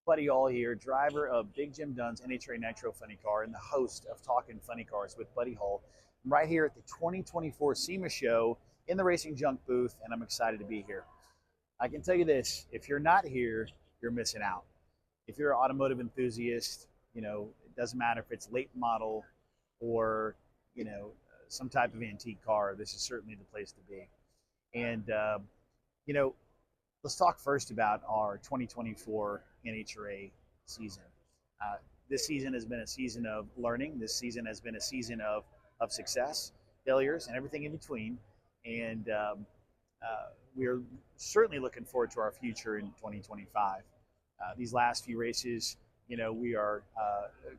Buddy Hall here, driver of Big Jim Dunn's NHRA Nitro Funny Car and the host of Talkin Funny Cars with Buddy Hall. I'm right here at the 2024 SEMA show in the RacingJunk booth, and I'm excited to be here. I can tell you this, if you're not here, you're missing out. If you're an automotive enthusiast, it doesn't matter if it's late model or, some type of antique car, this is certainly the place to be. And, let's talk first about our 2024 NHRA season. This season has been a season of learning. This season has been a season of success, failures, and everything in between. And we are certainly looking forward to our future in 2025. These last few races, we are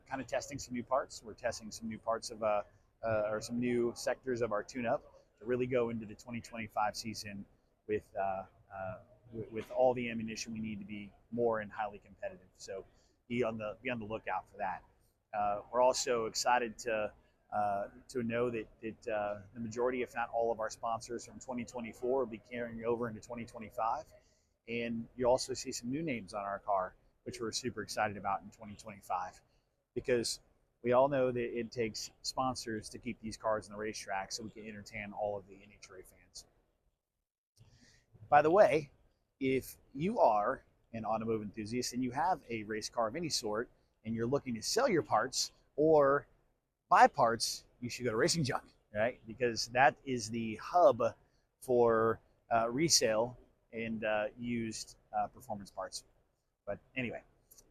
kind of testing some new parts. We're testing some new parts of, or some new sectors of our tune-up to really go into the 2025 season with all the ammunition we need to be more and highly competitive. So be on the lookout for that. We're also excited to know that the majority, if not all, of our sponsors from 2024 will be carrying over into 2025. And you also see some new names on our car, which we're super excited about in 2025, because we all know that it takes sponsors to keep these cars on the racetrack so we can entertain all of the NHRA fans. By the way, if you are an automotive enthusiast and you have a race car of any sort and you're looking to sell your parts or buy parts, you should go to RacingJunk, right? Because that is the hub for resale and used performance parts. But anyway,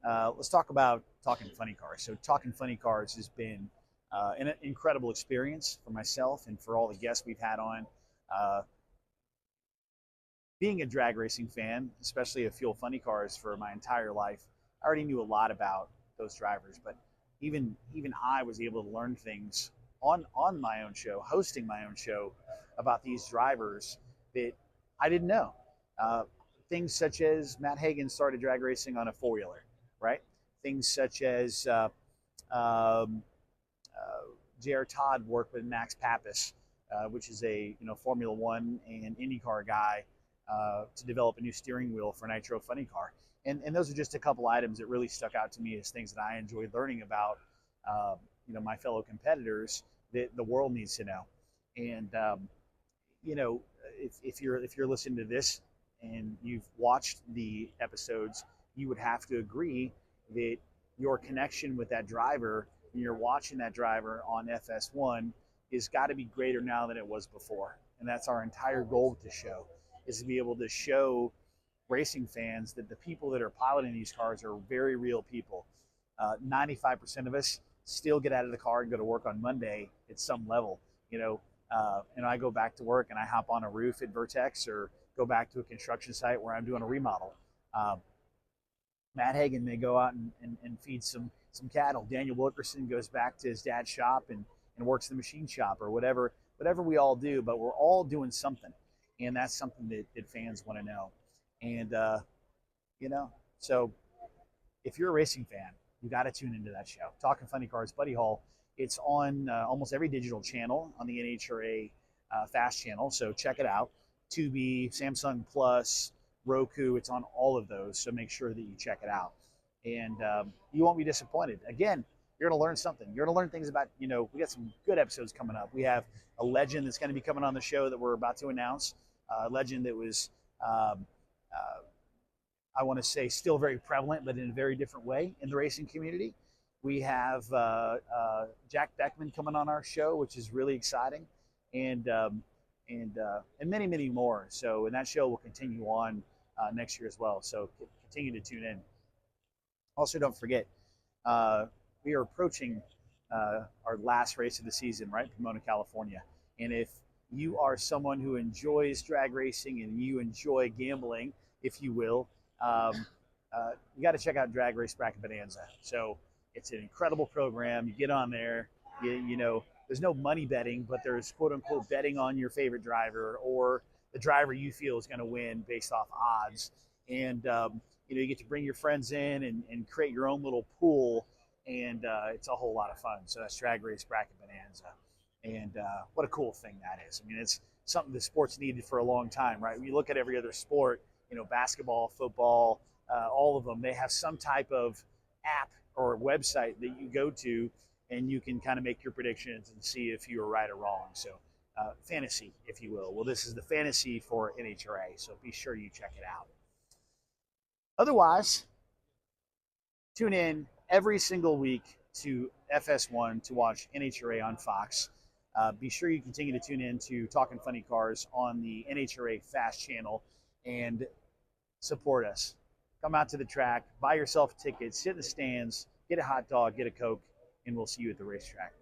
let's talk about Talkin Funny Cars. So Talkin Funny Cars has been an incredible experience for myself and for all the guests we've had on. Being a drag racing fan, especially of Fuel Funny Cars for my entire life, I already knew a lot about those drivers, but even I was able to learn things on my own show, hosting my own show, about these drivers that I didn't know. Things such as Matt Hagan started drag racing on a four-wheeler, right? Things such as J.R. Todd worked with Max Pappas, which is a Formula One and IndyCar guy, to develop a new steering wheel for Nitro Funny Car. And those are just a couple items that really stuck out to me as things that I enjoyed learning about, my fellow competitors that the world needs to know. And, if you're listening to this and you've watched the episodes, you would have to agree that your connection with that driver when you're watching that driver on FS1 is got to be greater now than it was before. And that's our entire goal with the show, is to be able to show racing fans that the people that are piloting these cars are very real people. 95% of us still get out of the car and go to work on Monday at some level. And I go back to work and I hop on a roof at Vertex or go back to a construction site where I'm doing a remodel. Matt Hagan may go out and feed some cattle. Daniel Wilkerson goes back to his dad's shop and works the machine shop or whatever we all do, but we're all doing something. And that's something that fans want to know. And, so if you're a racing fan, you got to tune into that show. Talkin Funny Cars, Buddy Hall. It's on almost every digital channel on the NHRA Fast channel, so check it out. Tubi, Samsung Plus, Roku, it's on all of those, so make sure that you check it out. And you won't be disappointed. Again, you're going to learn something. You're going to learn things about, we got some good episodes coming up. We have a legend that's going to be coming on the show that we're about to announce. A legend that was, I want to say, still very prevalent, but in a very different way in the racing community. We have Jack Beckman coming on our show, which is really exciting, and many, many more. So, and that show will continue on next year as well. So continue to tune in. Also, don't forget, we are approaching our last race of the season, right? Pomona, California. And if you are someone who enjoys drag racing and you enjoy gambling, if you will, you got to check out Drag Race Bracket Bonanza. So it's an incredible program. You get on there, there's no money betting, but there's quote unquote betting on your favorite driver or the driver you feel is going to win based off odds. And, you get to bring your friends in and create your own little pool. And it's a whole lot of fun. So that's Drag Race Bracket Bonanza. And what a cool thing that is. I mean, it's something the sport's needed for a long time, right? When you look at every other sport, basketball, football, all of them, they have some type of app or website that you go to, and you can kind of make your predictions and see if you were right or wrong. So fantasy, if you will. Well, this is the fantasy for NHRA, so be sure you check it out. Otherwise, tune in every single week to FS1 to watch NHRA on Fox. Be sure you continue to tune in to Talkin' Funny Cars on the NHRA Fast channel and support us. Come out to the track, buy yourself tickets, sit in the stands, get a hot dog, get a Coke, and we'll see you at the racetrack.